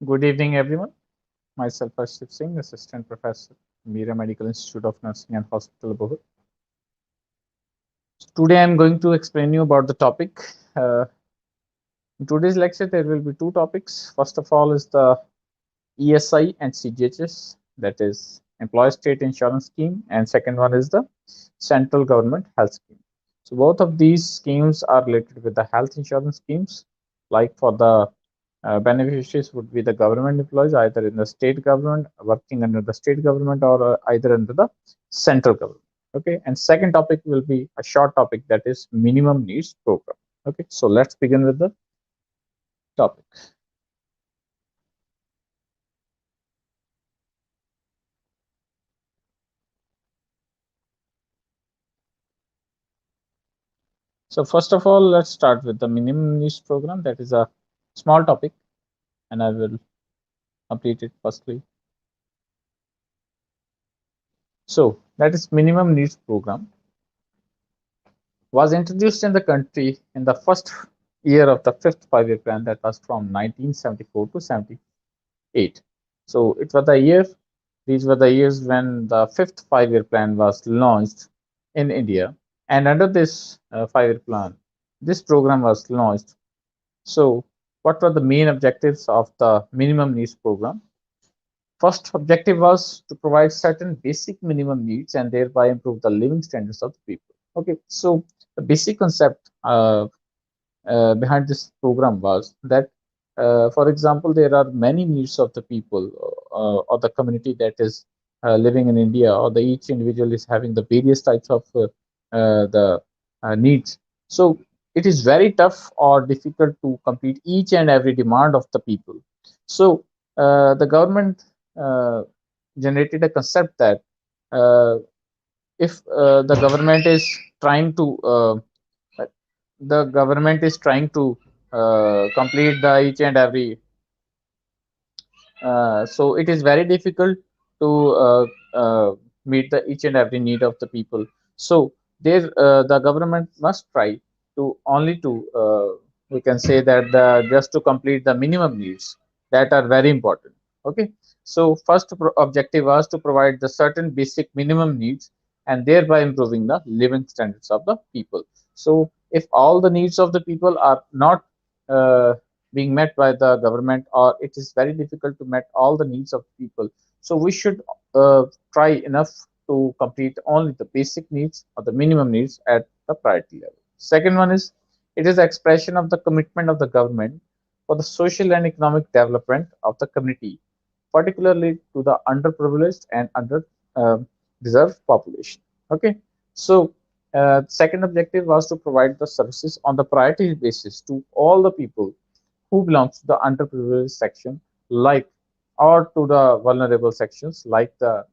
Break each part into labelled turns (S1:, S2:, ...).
S1: Good evening, everyone. Myself, SINGH, Assistant Professor, Mira Medical Institute of Nursing and Hospital, Bohut. Today, I'm going to explain you about the topic. In today's lecture, there will be two topics. First of all is the ESI and CGHS, that is Employee State Insurance Scheme, and second one is the Central Government Health Scheme. So both of these schemes are related with the health insurance schemes. Like for the beneficiaries would be the government employees, either in the state government, working under the state government, or either under the central government. Okay, and second topic will be a short topic, that is minimum needs program. Okay, so let's begin with the topic. So first of all, let's start with the minimum needs program. That is a small topic, and I will complete it firstly. So that is minimum needs program was introduced in the country in the first year of the fifth five-year plan, that was from 1974 to 78. So it was the year, these were the years when the fifth five-year plan was launched in India. And under this five-year plan, this program was launched. So what were the main objectives of the minimum needs program? First objective was to provide certain basic minimum needs and thereby improve the living standards of the people. Okay, so the basic concept behind this program was that, for example, there are many needs of the people or the community that is living in India, or the each individual is having the various types of the needs. So it is very tough or difficult to complete each and every demand of the people. So the government generated a concept that if the government is trying to complete the each and every, so it is very difficult to meet the each and every need of the people. So there the government must try to only to we can say that the just to complete the minimum needs that are very important. Okay, so first objective was to provide the certain basic minimum needs and thereby improving the living standards of the people. So if all the needs of the people are not being met by the government, or it is very difficult to meet all the needs of people, so we should try enough to complete only the basic needs or the minimum needs at the priority level. Second one is, it is the expression of the commitment of the government for the social and economic development of the community, particularly to the underprivileged and under reserved population. Okay, so second objective was to provide the services on the priority basis to all the people who belongs to the underprivileged section, like, or to the vulnerable sections, like the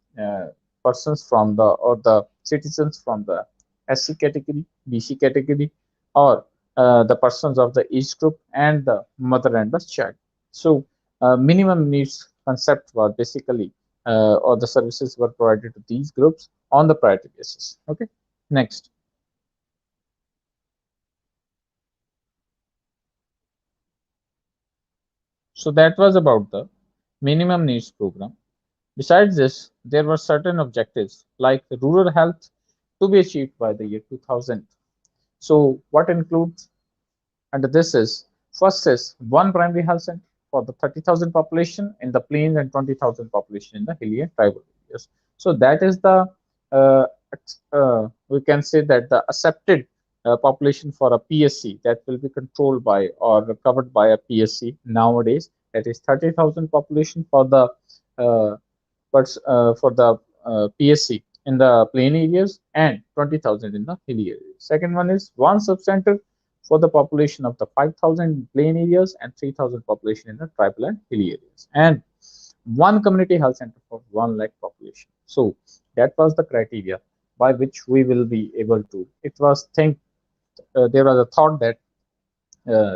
S1: persons from the, or the citizens from the SC category, BC category, or the persons of the age group, and the mother and the child. So minimum needs concept was basically or the services were provided to these groups on the priority basis. Okay, next. So that was about the minimum needs program. Besides this, there were certain objectives like rural health to be achieved by the year 2000. So what includes under this is, first is one primary health center for the 30,000 population in the plains and 20,000 population in the hilly and tribal areas. So that is the we can say that the accepted population for a PSC that will be controlled by or covered by a PSC nowadays. That is 30,000 population for the uh, PSC in the plain areas and 20,000 in the hilly areas. Second one is one subcenter for the population of the 5,000 plain areas and 3,000 population in the tribal and hilly areas, and one community health center for 1 lakh population. So that was the criteria by which we will be able to. It was there was a thought that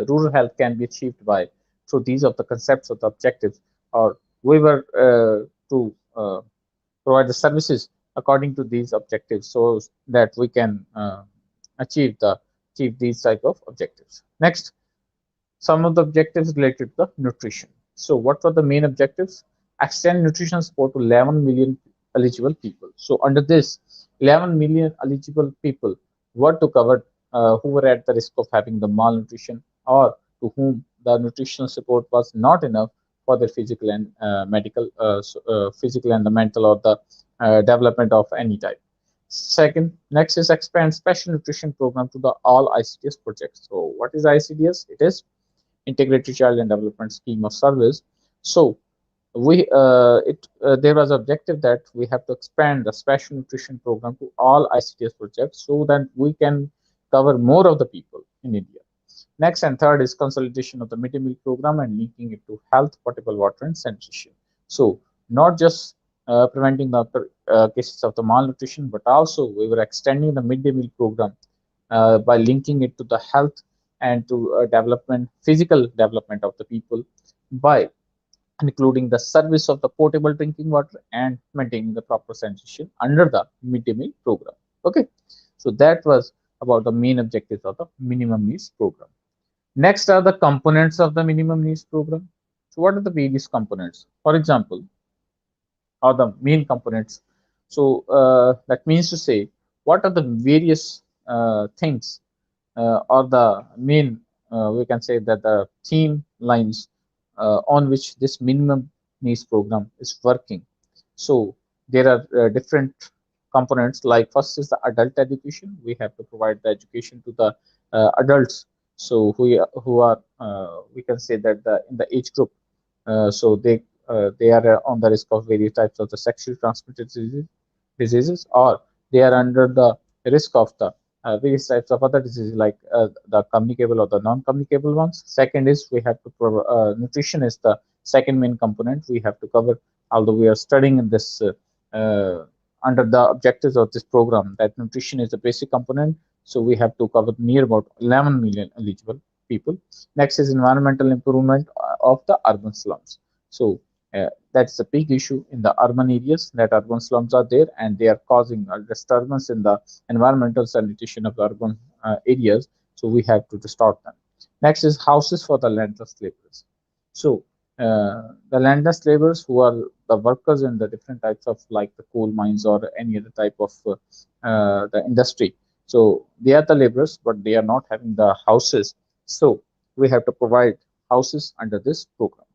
S1: rural health can be achieved by through these of the concepts of the objectives, or we were to provide the services according to these objectives, so that we can achieve these type of objectives. Next, some of the objectives related to the nutrition. So what were the main objectives? Extend nutrition support to 11 million eligible people. So under this, 11 million eligible people were to cover who were at the risk of having the malnutrition, or to whom the nutritional support was not enough for their physical and physical and the mental or the development of any type. Second, next is expand special nutrition program to the all ICDS projects. So what is ICDS? It is Integrated Child and Development Scheme of Service. So we there was objective that we have to expand the special nutrition program to all ICDS projects so that we can cover more of the people in India. Next and third is consolidation of the midday meal program and linking it to health, potable water, and sanitation. So not just preventing the cases of the malnutrition, but also we were extending the midday meal program by linking it to the health and to physical development of the people by including the service of the potable drinking water and maintaining the proper sanitation under the midday meal program. Okay, so that was about the main objectives of the minimum needs program. Next are the components of the minimum needs program. So what are the various components? For example, are the main components. So that means to say, what are the various things or the main, we can say that the theme lines on which this minimum needs program is working. So there are different components, like first is the adult education. We have to provide the education to the adults. So who are we can say that in the age group, so they are on the risk of various types of the sexually transmitted diseases, or they are under the risk of the various types of other diseases, like the communicable or the non-communicable ones. Second is we have to nutrition is the second main component we have to cover, although we are studying in this under the objectives of this program that nutrition is the basic component. So we have to cover near about 11 million eligible people. Next is environmental improvement of the urban slums. So that's a big issue in the urban areas, that urban slums are there and they are causing a disturbance in the environmental sanitation of the urban areas. So we have to restore them. Next is houses for the landless laborers. So the landless laborers who are the workers in the different types of like the coal mines or any other type of the industry. So they are the laborers, but they are not having the houses. So we have to provide houses under this program.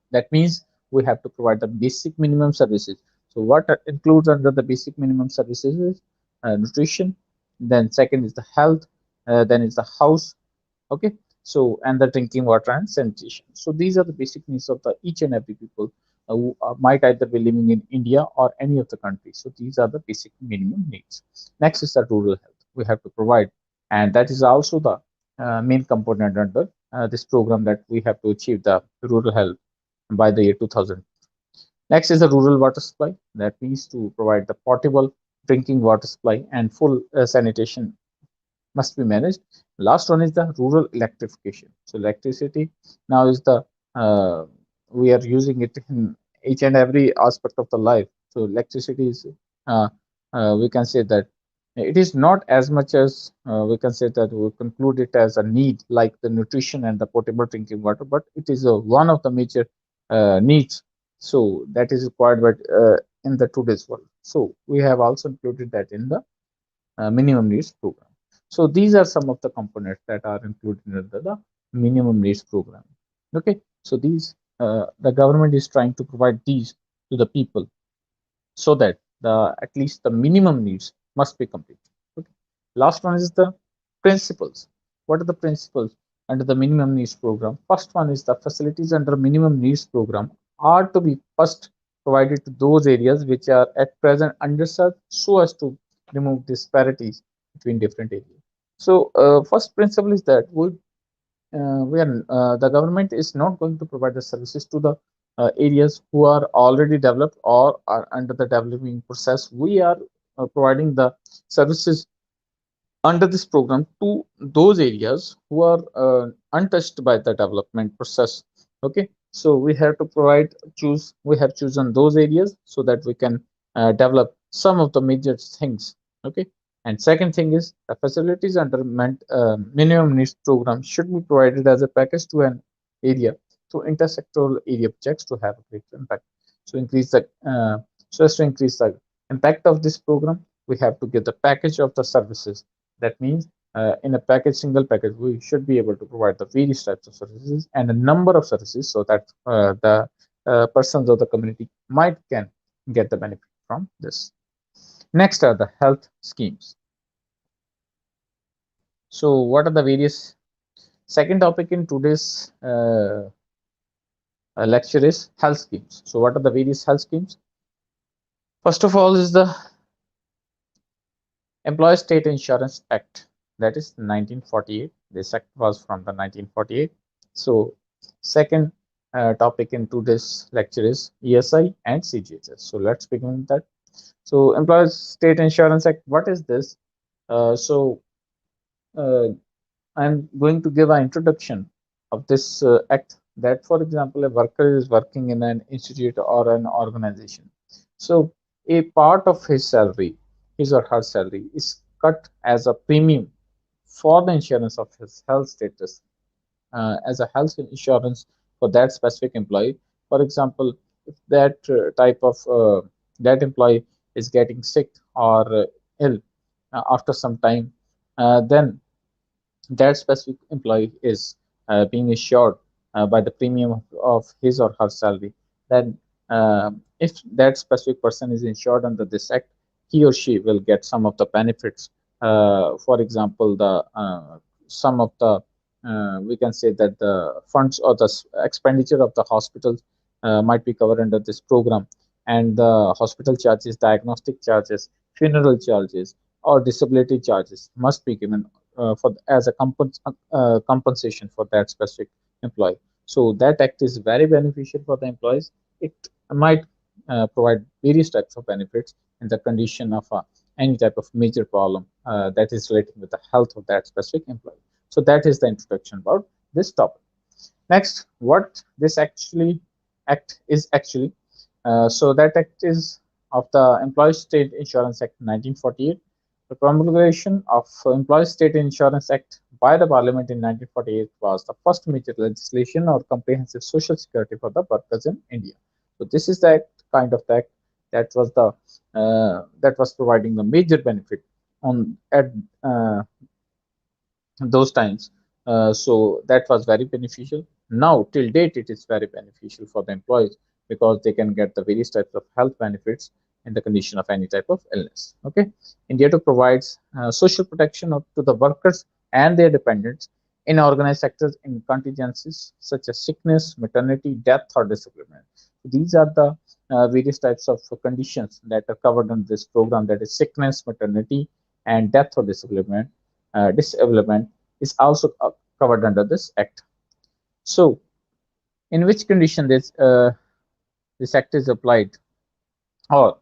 S1: That means we have to provide the basic minimum services. So what includes under the basic minimum services is nutrition, then second is the health, then is the house. Okay, so and the drinking water and sanitation. So these are the basic needs of the each and every people who might either be living in India or any of the countries. So these are the basic minimum needs. Next is the rural health we have to provide, and that is also the main component under this program, that we have to achieve the rural health by the year 2000. Next is the rural water supply. That means to provide the potable drinking water supply and full sanitation must be managed. Last one is the rural electrification. So electricity now is the we are using it in each and every aspect of the life. So electricity is uh, we can say that it is not as much as we can say that we conclude it as a need like the nutrition and the potable drinking water, but it is one of the major needs. So that is required, but in the today's world. So we have also included that in the minimum needs program. So these are some of the components that are included in the minimum needs program. Okay, so these the government is trying to provide these to the people so that the at least the minimum needs must be completed. Okay. Last one is the principles. What are the principles under the minimum needs program? First one is the facilities under minimum needs program are to be first provided to those areas which are at present underserved, so as to remove disparities between different areas. So first principle is that the government is not going to provide the services to the areas who are already developed or are under the developing process. We are providing the services under this program to those areas who are untouched by the development process. Okay, so we have to we have chosen those areas so that we can develop some of the major things. Okay, and second thing is the facilities under minimum needs program should be provided as a package to an area through intersectoral area projects to have a greater impact. So increase the so as to increase the impact of this program, we have to get the package of the services. That means in a package, single package, we should be able to provide the various types of services and a number of services so that the persons of the community might can get the benefit from this. Next are the health schemes. So what are the various second topic in today's lecture is health schemes. So what are the various health schemes? First of all is the Employee State Insurance Act, that is 1948. This act was from the 1948. So second topic in today's lecture is ESI and Cghs. So let's begin with that. So Employee State Insurance Act, what is this? So I'm going to give an introduction of this act, that for example a worker is working in an institute or an organization. So a part of his salary, his or her salary, is cut as a premium for the insurance of his health status, as a health insurance for that specific employee. For example, if that type of that employee is getting sick or ill after some time, then that specific employee is being insured by the premium of his or her salary. Then if that specific person is insured under this act, he or she will get some of the benefits. For example, the some of the we can say that the funds or the expenditure of the hospital might be covered under this program, and the hospital charges, diagnostic charges, funeral charges, or disability charges must be given for as a compensation for that specific employee. So that act is very beneficial for the employees. It might provide various types of benefits in the condition of any type of major problem that is related with the health of that specific employee. So that is the introduction about this topic. Next, what this act is actually. So that act is of the Employee State Insurance Act 1948. The promulgation of Employee State Insurance Act by the Parliament in 1948 was the first major legislation or comprehensive social security for the workers in India. So this is the kind of act that was the that was providing the major benefit on at those times. So that was very beneficial. Now till date it is very beneficial for the employees because they can get the various types of health benefits in the condition of any type of illness. Okay, India to provides social protection to the workers and their dependents in organized sectors in contingencies such as sickness, maternity, death, or disablement. These are the various types of conditions that are covered in this program, that is sickness, maternity, and death or disablement is also covered under this act. So in which condition this act is applied, or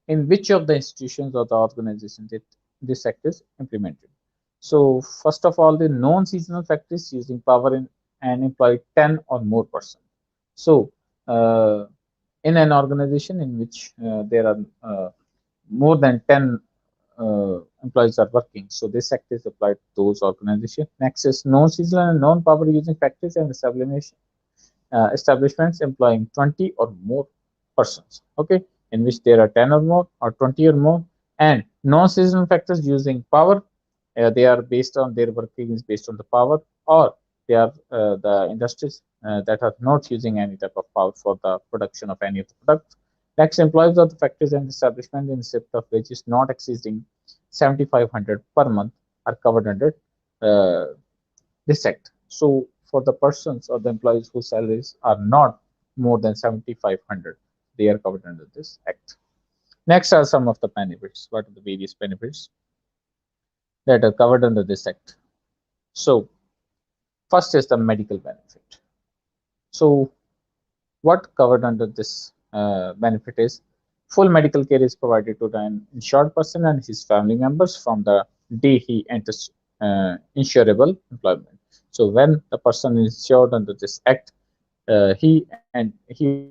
S1: in which of the institutions or the organizations that this act is implemented? So first of all, the non-seasonal factories using power in and employ 10 or more persons. So in an organization in which there are more than 10 employees are working, so this act is applied to those organizations. Next is non-seasonal and non-power using factories and establishments employing 20 or more persons, okay, in which there are 10 or more or 20 or more. And non-seasonal factors using power, they are based on their working is based on the power, or they are the industries that are not using any type of power for the production of any of the products. Next, employees of the factories and establishment in respect of wages not exceeding 7,500 per month are covered under this act. So for the persons or the employees whose salaries are not more than 7,500, they are covered under this act. Next are some of the benefits. What are the various benefits that are covered under this act? So first is the medical benefit. So what covered under this benefit is full medical care is provided to the insured person and his family members from the day he enters insurable employment. So when the person is insured under this act, he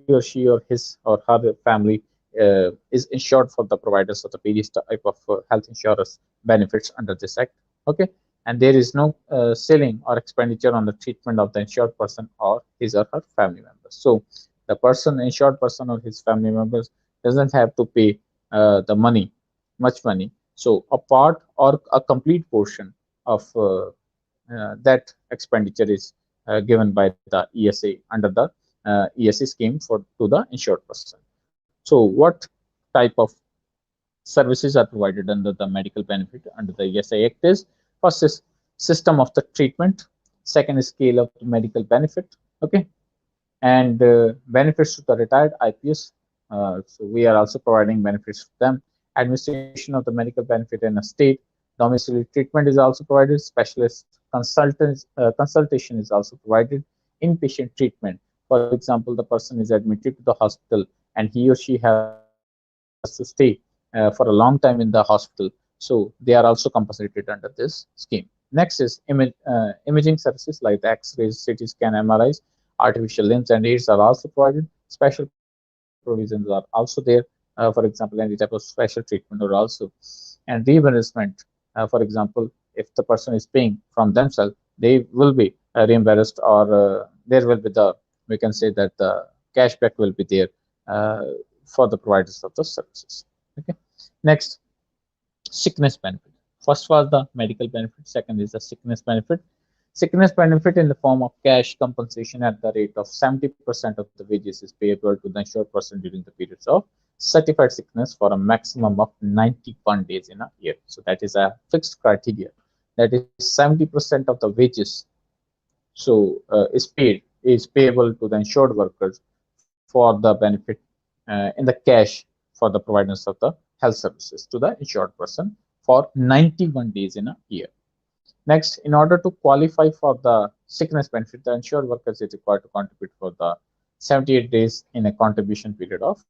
S1: or she or his or her family is insured for the providers of the various type of health insurance benefits under this act. Okay. and there is no ceiling or expenditure on the treatment of the insured person or his or her family members. So the insured person or his family members doesn't have to pay the money, much money. So a part or a complete portion of that expenditure is given by the ESA under the ESA scheme to the insured person. So what type of services are provided under the medical benefit under the Esi Act is: first is system of the treatment, second is scale of the medical benefit, okay, and benefits to the retired IPS. So we are also providing benefits to them. Administration of the medical benefit in a state, domiciliary treatment is also provided. Specialist consultation is also provided. Inpatient treatment, for example, the person is admitted to the hospital and he or she has to stay for a long time in the hospital. So they are also compensated under this scheme. Next is imaging services like the X-rays, CT scan, MRIs, artificial limbs and aids are also provided. Special provisions are also there. For example, any type of special treatment or also. And reimbursement, for example, if the person is paying from themselves, they will be reimbursed, or there will be the, we can say that the cashback will be there uh, for the providers of the services. Okay. Next, sickness benefit. First was the medical benefit, second is the sickness benefit. Sickness benefit in the form of cash compensation at the rate of 70% of the wages is payable to the insured person during the periods of certified sickness for a maximum of 91 days in a year. So that is a fixed criteria. That is 70% of the wages so is payable to the insured workers for the benefit in the cash for the providers of the health services to the insured person for 91 days in a year. Next, in order to qualify for the sickness benefit, the insured workers is required to contribute for the 78 days in a contribution period of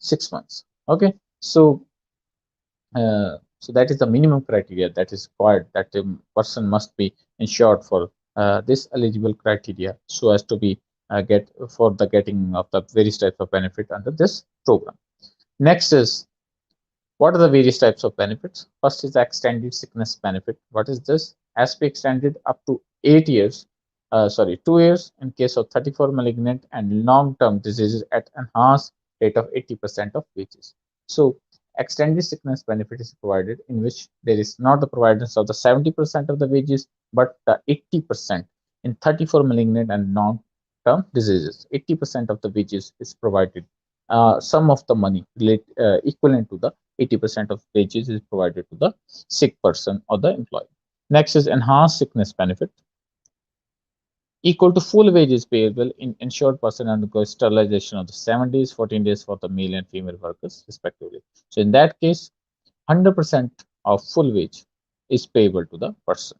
S1: 6 months. Okay, so that is the minimum criteria that is required, that the person must be insured for this eligible criteria so as to be get for the getting of the various types of benefit under this program. Next is, what are the various types of benefits? First is the extended sickness benefit. What is this? As be extended up to 8 years, 2 years in case of 34 malignant and long-term diseases at enhanced rate of 80% of wages. So extended sickness benefit is provided in which there is not the providence of the 70% of the wages, but the 80% in 34 malignant and long-term diseases. 80% of the wages is provided. Sum of the money equivalent to the 80% of wages is provided to the sick person or the employee. Next is enhanced sickness benefit, equal to full wages payable in insured person undergoes sterilization of the 7 days, 14 days for the male and female workers respectively. So in that case, 100% of full wage is payable to the person.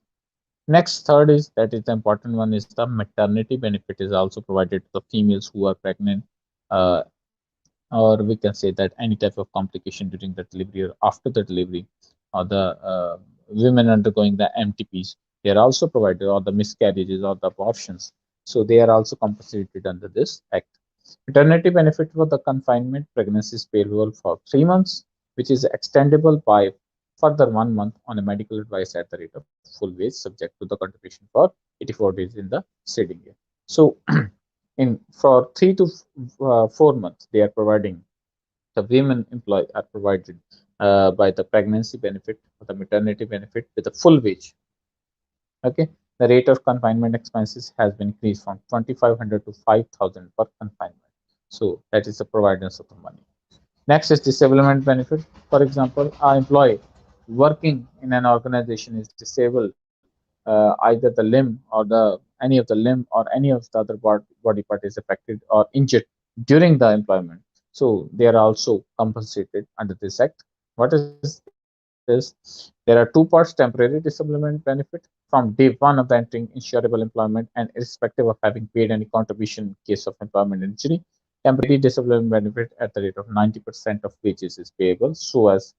S1: Next, third is, that is the important one, is the maternity benefit is also provided to the females who are pregnant, or we can say that any type of complication during the delivery or after the delivery, or the women undergoing the MTPs, they are also provided, or the miscarriages or the abortions. So they are also compensated under this act. Maternity benefit for the confinement pregnancy is payable for 3 months, which is extendable by further 1 month on a medical advice at the rate of full wage, subject to the contribution for 84 days in the preceding year. So in for 3 to 4 months, they are providing, the women employed are provided by the pregnancy benefit or the maternity benefit with a full wage. Okay, the rate of confinement expenses has been increased from 2,500 to 5,000 per confinement. So that is the providence of the money. Next is disablement benefit. For example, our employee working in an organization is disabled, either the limb or the any of the limb or any of the other body part is affected or injured during the employment. So they are also compensated under this act. What is this? There are 2 parts: temporary disablement benefit from day 1 of the entering insurable employment and irrespective of having paid any contribution in case of employment injury. Temporary disablement benefit at the rate of 90% of wages is payable so as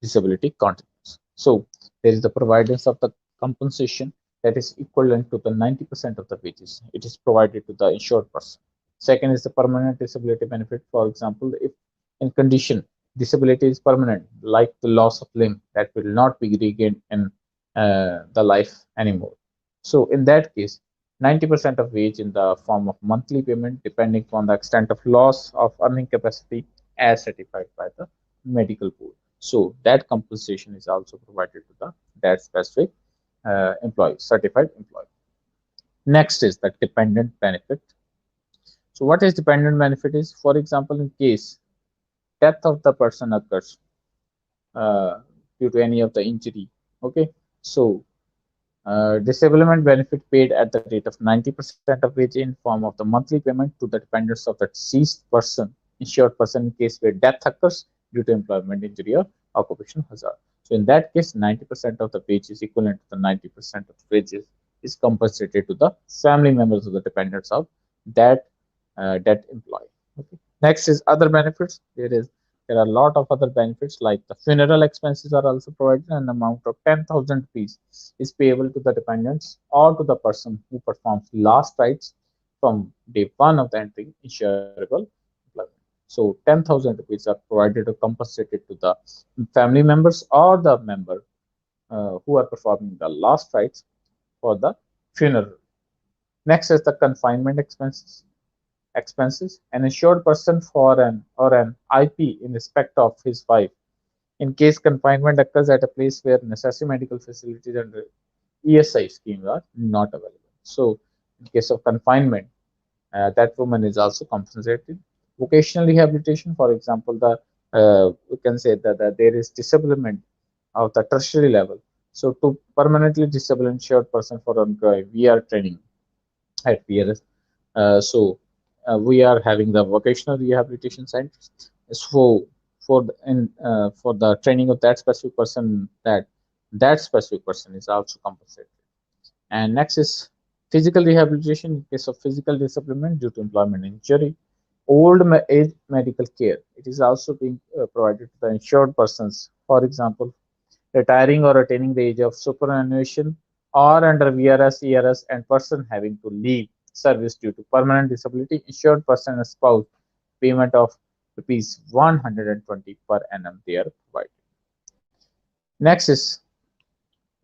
S1: disability continues. So there is the providence of the compensation that is equivalent to the 90% of the wages. It is provided to the insured person. Second is the permanent disability benefit. For example, if in condition disability is permanent, like the loss of limb that will not be regained in the life anymore. So in that case, 90% of wage in the form of monthly payment, depending on the extent of loss of earning capacity as certified by the medical board. So that compensation is also provided to the that specific employee, certified employee. Next is the dependent benefit. So what is dependent benefit is, for example, in case death of the person occurs uh, due to any of the injury. Okay, so disablement benefit paid at the rate of 90% of wage in form of the monthly payment to the dependents of the deceased person, insured person, in case where death occurs due to employment injury or occupational hazard. So in that case, 90% of the wage is equivalent to the 90% of the wages is compensated to the family members of the dependents of that dead employee. Okay. Next is other benefits. There are a lot of other benefits, like the funeral expenses are also provided, and an amount of 10,000 rupees is payable to the dependents or to the person who performs last rites from day one of the entry insurable employment. So 10,000 rupees are provided or compensated to the family members or the member who are performing the last rites for the funeral. Next is the confinement expenses. An insured person for an IP in respect of his wife, in case confinement occurs at a place where necessary medical facilities and ESI schemes are not available. So, in case of confinement, that woman is also compensated. Vocational rehabilitation, for example, we can say that there is disablement of the tertiary level. So, to permanently disable insured person for ongoing VR training at PRS. We are having the vocational rehabilitation centers. So for the training of that specific person, that specific person is also compensated. And next is physical rehabilitation in case of physical disablement due to employment injury. Age medical care, it is also being provided to the insured persons. For example, retiring or attaining the age of superannuation or under VRS, ERS, and person having to leave service due to permanent disability, insured person and spouse, payment of rupees 120 per annum they are provided. Next is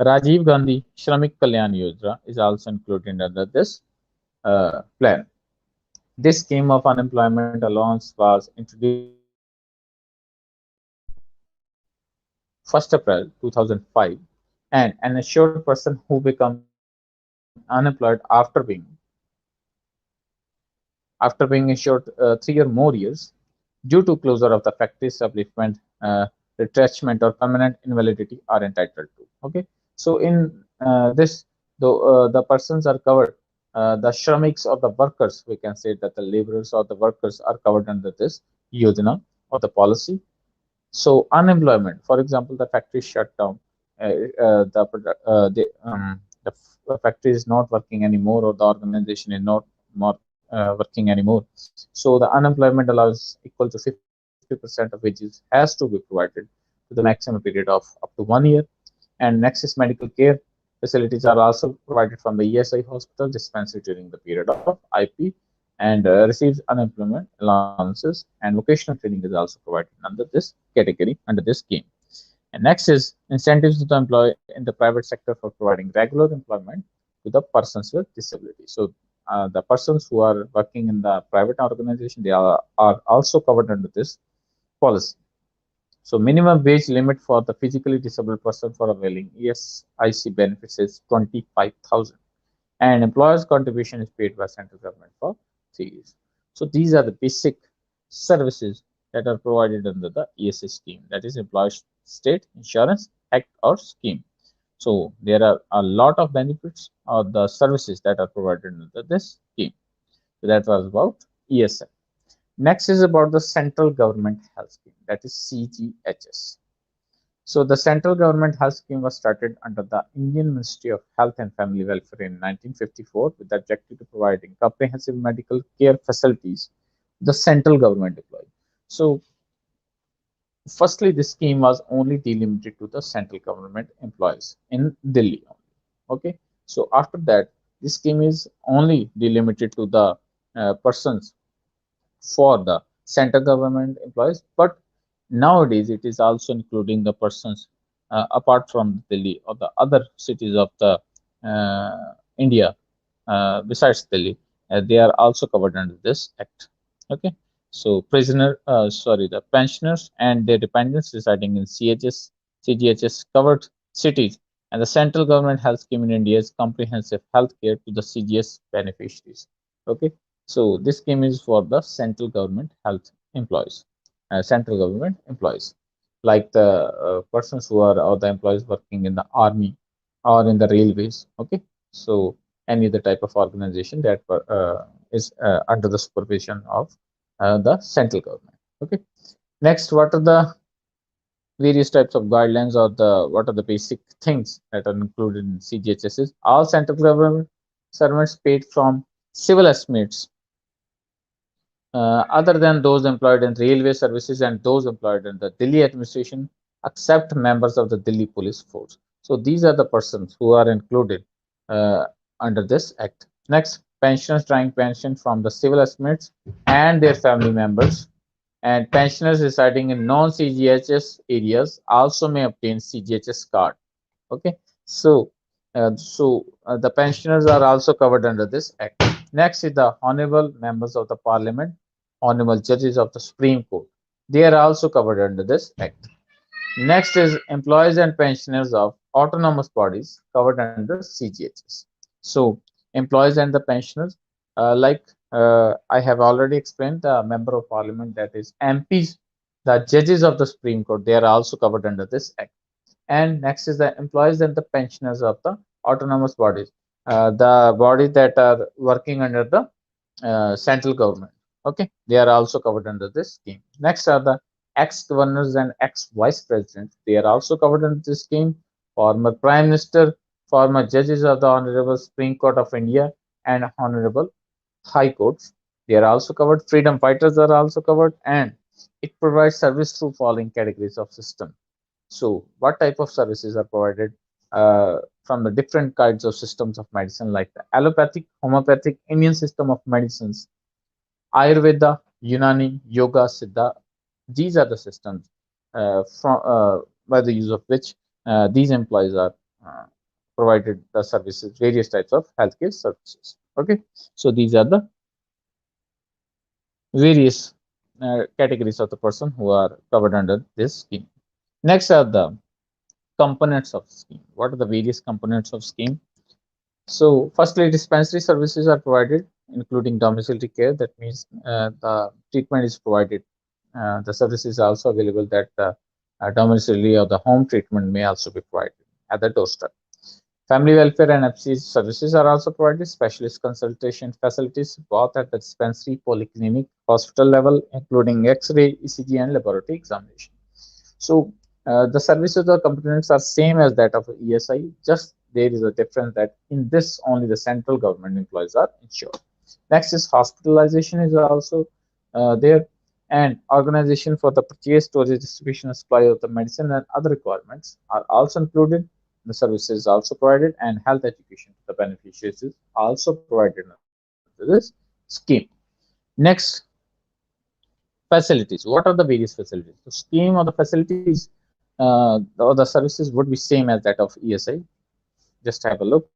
S1: Rajiv Gandhi Shramik Kalyan Yojana is also included under this plan. This scheme of unemployment allowance was introduced on 1st April 2005, and an assured person who becomes unemployed after being insured 3 or more years due to closure of the factory establishment, retrenchment, or permanent invalidity are entitled to. Okay, so in this, though the persons are covered, the shramiks or the workers, we can say that the laborers or the workers are covered under this yojana or the policy. So unemployment, for example, the factory shut down, the factory is not working anymore, or the organization is not more working anymore. So the unemployment allowance equal to 50% of wages has to be provided to the maximum period of up to 1 year. And next is medical care. Facilities are also provided from the ESI hospital dispensary during the period of IP, and receives unemployment allowances, and vocational training is also provided under this category, under this scheme. And next is incentives to the employee in the private sector for providing regular employment to the persons with disability. So the persons who are working in the private organization, they are also covered under this policy. So minimum wage limit for the physically disabled person for availing ESIC benefits is 25,000, and employer's contribution is paid by central government for 3 years. So these are the basic services that are provided under the ESI scheme, that is Employees State Insurance Act or scheme. So there are a lot of benefits or the services that are provided under this scheme. So that was about ESI. Next is about the central government health scheme, that is CGHS. So the central government health scheme was started under the Indian Ministry of Health and Family Welfare in 1954 with the objective to providing comprehensive medical care facilities to the central government employee. So firstly, this scheme was only delimited to the central government employees in Delhi. Okay, so after that, this scheme is only delimited to the persons for the central government employees, but nowadays it is also including the persons apart from Delhi or the other cities of the India besides Delhi, they are also covered under this act. Okay, so the pensioners and their dependents residing in CGHS covered cities, and the central government health scheme in India is comprehensive health care to the CGS beneficiaries. Okay, so this scheme is for the central government health employees, central government employees, like the persons who are or the employees working in the army or in the railways. Okay, so any other type of organization that is under the supervision of the central government. Okay, next, what are the various types of guidelines, or the what are the basic things that are included in CGHS? All central government servants paid from civil estimates, other than those employed in railway services and those employed in the Delhi administration, except members of the Delhi police force. So these are the persons who are included uh, under this act. Next, pensioners drawing pension from the civil estimates and their family members, and pensioners residing in non-CGHS areas also may obtain CGHS card. Okay, so the pensioners are also covered under this act. Next is the honorable members of the parliament, honorable judges of the Supreme Court. They are also covered under this act. Next is employees and pensioners of autonomous bodies covered under CGHS. So employees and the pensioners, like I have already explained, the member of parliament, that is MPs, the judges of the Supreme Court, they are also covered under this act. And next is the employees and the pensioners of the autonomous bodies, the bodies that are working under the central government. Okay, they are also covered under this scheme. Next are the ex-governors and ex-vice presidents. They are also covered under this scheme. Former prime minister, former judges of the Honorable Supreme Court of India and Honorable High Courts, they are also covered. Freedom fighters are also covered, and it provides service through following categories of system. So, what type of services are provided from the different kinds of systems of medicine, like the allopathic, homeopathic, Indian system of medicines, Ayurveda, Unani, Yoga, Siddha? These are the systems by the use of which these employees are uh, provided the services, various types of healthcare services. Okay, so these are the various categories of the person who are covered under this scheme. Next are the components of scheme. What are the various components of scheme? So, firstly, dispensary services are provided, including domiciliary care. That means the treatment is provided. The service is also available that domiciliary or the home treatment may also be provided at the doorstep. Family welfare and FC services are also provided. Specialist consultation facilities, both at the dispensary, polyclinic, hospital level, including X-ray, ECG, and laboratory examination. So the services or components are same as that of ESI, just there is a difference that in this only the central government employees are insured. Next is hospitalization is also there, and organization for the purchase, storage, distribution, and supply of the medicine and other requirements are also included. The services also provided, and health education to the beneficiaries is also provided under this scheme. Next, facilities. What are the various facilities? The scheme or the facilities or the services would be same as that of ESI. Just have a look.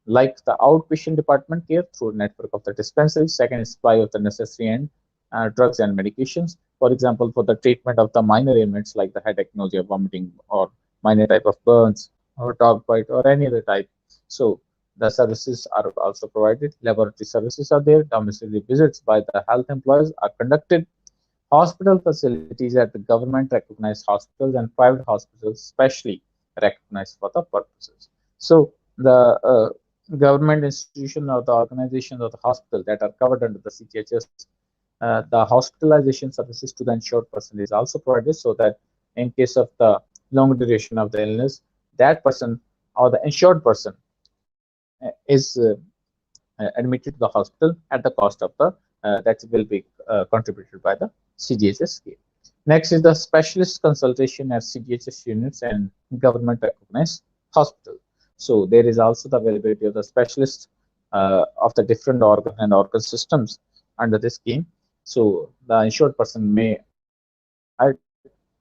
S1: Like the outpatient department care through a network of the dispensaries. Second is supply of the necessary and drugs and medications. For example, for the treatment of the minor ailments like the headache, nausea, vomiting, or minor type of burns or dog bite or any other type. So the services are also provided. Laboratory services are there. Domiciliary visits by the health employees are conducted. Hospital facilities at the government recognized hospitals and private hospitals specially recognized for the purposes. So the government institution or the organization or the hospital that are covered under the CGHS, the hospitalization services to the insured person is also provided, so that in case of the long duration of the illness, that person or the insured person is admitted to the hospital at the cost of the that will be contributed by the CGHS scheme. Next is the specialist consultation at CGHS units and government recognized hospital. So there is also the availability of the specialist of the different organ and organ systems under this scheme. So the insured person may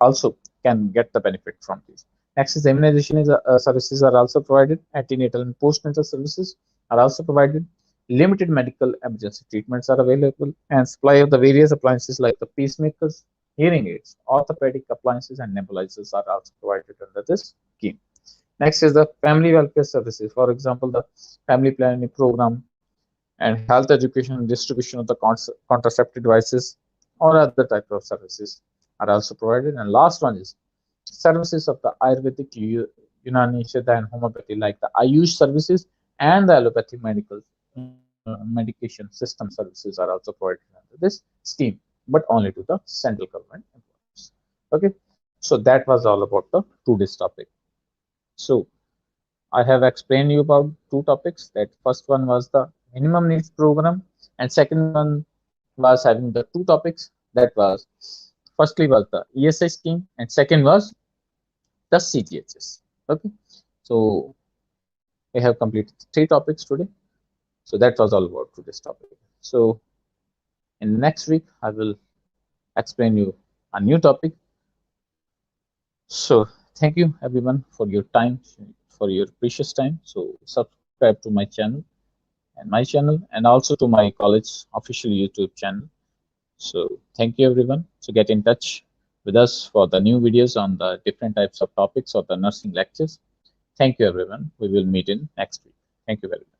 S1: also can can get the benefit from these. Next is immunization services are also provided. Antenatal and postnatal services are also provided. Limited medical emergency treatments are available, and supply of the various appliances like the pacemakers, hearing aids, orthopedic appliances, and nebulizers are also provided under this scheme. Next is the family welfare services. For example, the family planning program and health education and distribution of the contraceptive devices or other type of services are also provided. And last one is services of the Ayurvedic, Unani, Siddha, and homeopathy like the Ayush services and the allopathic medication system services are also provided under this scheme, but only to the central government employees. Okay, so that was all about the today's topic. So I have explained you about two topics. That first one was the minimum needs program, and second one was having the two topics. That was firstly was the ESI scheme, and second was the CGHS. Okay, so we have completed three topics today. So that was all about today's topic. So in next week I will explain you a new topic. So thank you everyone for your time, for your precious time. So subscribe to my channel and also to my college official YouTube channel. So thank you everyone. So get in touch with us for the new videos on the different types of topics or the nursing lectures. Thank you everyone. We will meet in next week. Thank you very much.